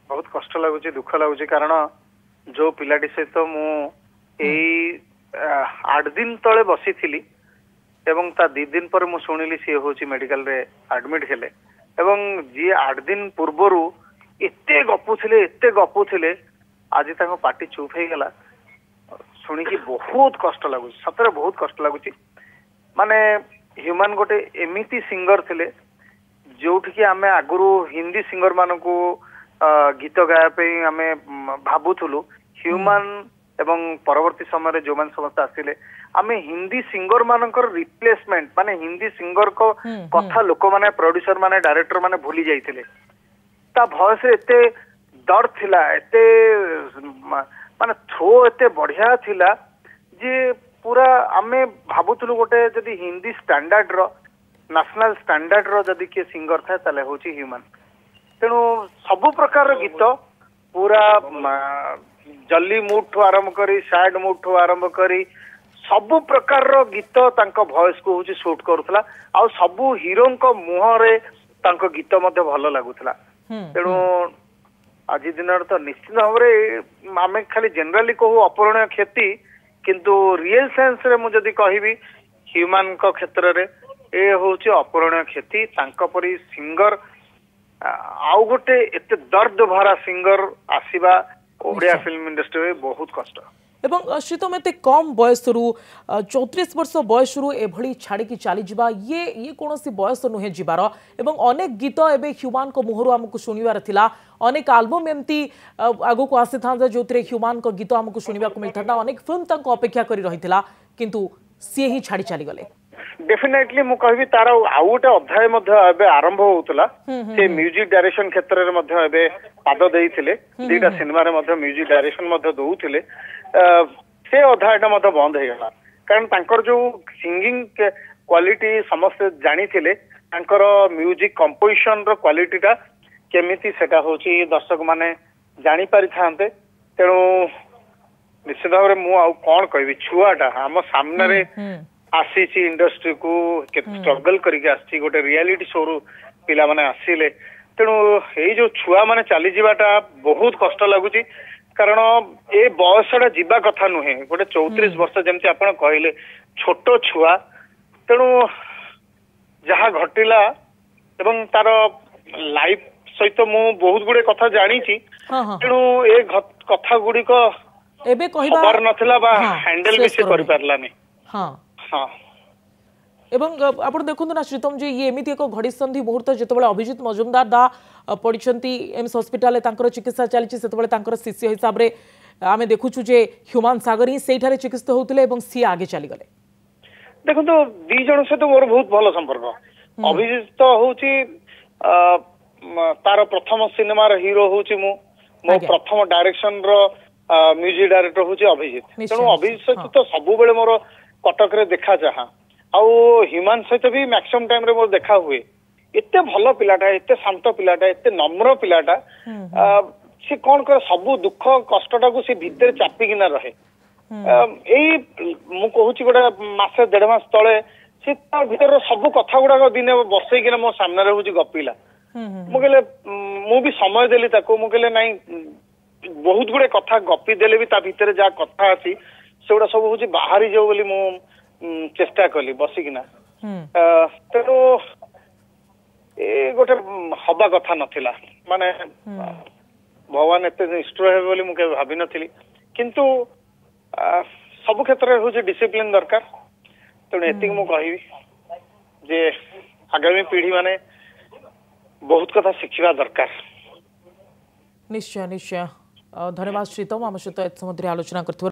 बहुत कष्ट लगुच दुख लगुच कारण जो पिलाटी सहित मु 8 दिन तले बसी थी एवं ता 2 दिन पर मु शुणिली सी हूँ मेडिकल रे एडमिट हेले एवं जी 8 दिन पूर्वर एते गपुले आज तक पार्टी चुप हो गला शुणिकी बहुत कष्ट लगुच सतरे बहुत कष्ट लगुच माने ह्यूमन गोटे एमिती सिंगर थिले जोठिकी आमे आगुरु हिंदी सिंगर मानकू गीत गायापी आमे भाबुथुलु ह्यूमन एवं परवर्ती समय जो मान समस्त आसिले आमे हिंदी सिंगर मानकर रिप्लेसमेंट माने हिंदी सिंगर को कथा लोक माने प्रोड्यूसर माने डायरेक्टर माने भूली जाइथिले ता भॉइस एते दर्द थिला एते माने थ्रो एते बढ़िया थिला जे पूरा आमे भाबुथुलु गोटे जदी हिंदी स्टैंडर्ड रो नेशनल स्टैंडर्ड रो जदी के सिंगर था तले होची ह्यूमन तेणु सबु प्रकार गीत पूरा जल्दी मूड ठू आरंभ करी सैड मूड ठू आरंभ करी सबु प्रकार रो गीत तांको वॉइस को होची शूट करूथला आ सबु हीरो को मुह रे तांको गीत मध्ये भलो लागुथला तेणु आज दिन तो निश्चित भाव में आम खाली जनराली कहू अपरणीय क्षति किंतु रियल सेंस रे मु जदी कहबी ह्यूमन को क्षेत्र रे ए होची अपरणीय क्षति तांको परी सिंगर आउ गोटे एते दर्द भरा सिंगर आसीबा ओडिया फिल्म इंडस्ट्री में बहुत कष्ट एवं श्रीतम एते कम बयस रु 34 वर्ष बयस रु एभली छाड़ी की चली जिबा ये कोनोसी बयस नुहे जिबार एवं अनेक गीत एबे ह्यूमन को मुहरु हमकु सुनिबार थिला अनेक एल्बम एमती आगु को आसी था जो ह्यूमन को गीत हमकु सुनिबा को मिलता अनेक फिल्म तक अपेक्षा करी रहिथिला किंतु सी ही छाड़ी चली गले डेफिनेटली मु कहबी तार आउ गोटे अध्याय मध्ये एबे आरंभ होउतला से म्यूजिक डायरेक्शन क्षेत्र रे मध्ये एबे पाद देइथिले दीटा सिनेमा रे मध्ये म्यूजिक डायरेक्शन मध्ये दोउथिले से अध्यायटा मध्ये बंद हे गला कारण तांकर जो सिंगिंग क्वालिटी समस्त जानी थिले तांकर म्यूजिक कंपोजिशन रो क्वालिटीटा केमिति सेटा होची दर्शक माने जानी पारि थांते तेणु निश्चित भाव मु आउ कोन कहबी छुआटा हम सामने रे आसी इंडस्ट्री को स्ट्रगल करके आसी गोटे रियलिटी शो रु पिला माने आसिले तेणु ये जो छुआ माने चली जीवाटा बहुत कष्ट लगुच कारण ए बयसटा जीवा कथा नुहे गोटे 34 वर्ष जमती आपण कहले छोट छुआ तेणु जहा घटिला एवं तार लाइफ सहित मु बहुत गुडे कथा जानी तेणु ए कथा गुडी को एबे कहिबा खबर नथिला बा हैंडल भी से करि परलानी हां हाँ एवं आपण देखुन ना श्रीतम जी ये एमिति एक घड़ीसंधि मुहूर्त जेतबेले अभिजित मजुमदार दा पडिछंती एम्स हॉस्पिटल तांकर चिकित्सा चलीछि सेतबेले तांकर शिष्य हिसाब रे आमे देखुछु जे ह्यूमन सागर ही सेठारे चिकित्सित होउतले एवं सी आगे चली गले देखो तो दी जण से तो मोर बहुत भलो संपर्क अभिजित तो होउछि तार प्रथम सिनेमा रो हीरो होउछि मो प्रथम डायरेक्शन रो म्यूजिक डायरेक्टर होउछि अभिजित तेनु अभिजित से तो सब बेले मोर कटक रे देखा चाहा आउ ह्यूमन सहित भी मैक्सिमम टाइम रे मोर देखा हुए एते भलो पिलाटा एते शांत पिलाटा एते नम्र पिलाटा से कौन कर सब दुख कष्टटा को से भीतर चापी किना रहे एई मु कहूची गोटे मासे 1.5 मास तळे से तार भीतर सब कथा गुडा दिने बसई किना मो सामने रे होची गपिला मु कहले मु भी समय देली ताको मु कहले नाही बहुत गुडे कथा गपी देले भी ता भीतर जा कथा अछि सेगुड़ा सब हूँ बाहरी जाऊ बोली मु चेष्टा कली बसिकिना तेणु ए गोटे हवा कथा नथिला माने भगवान एते निष्ठुर हे बोली मु के भाबी नथिली किंतु सब क्षेत्र रे हूँ डिसिप्लिन दरकार तेणु एतिक मु कहबी जे आगामी पीढ़ी माने बहुत कथा शिखिबा दरकार निश्चय निश्चय धन्यवाद श्रीतम आम सहित समुद्री आलोचना करथिबा।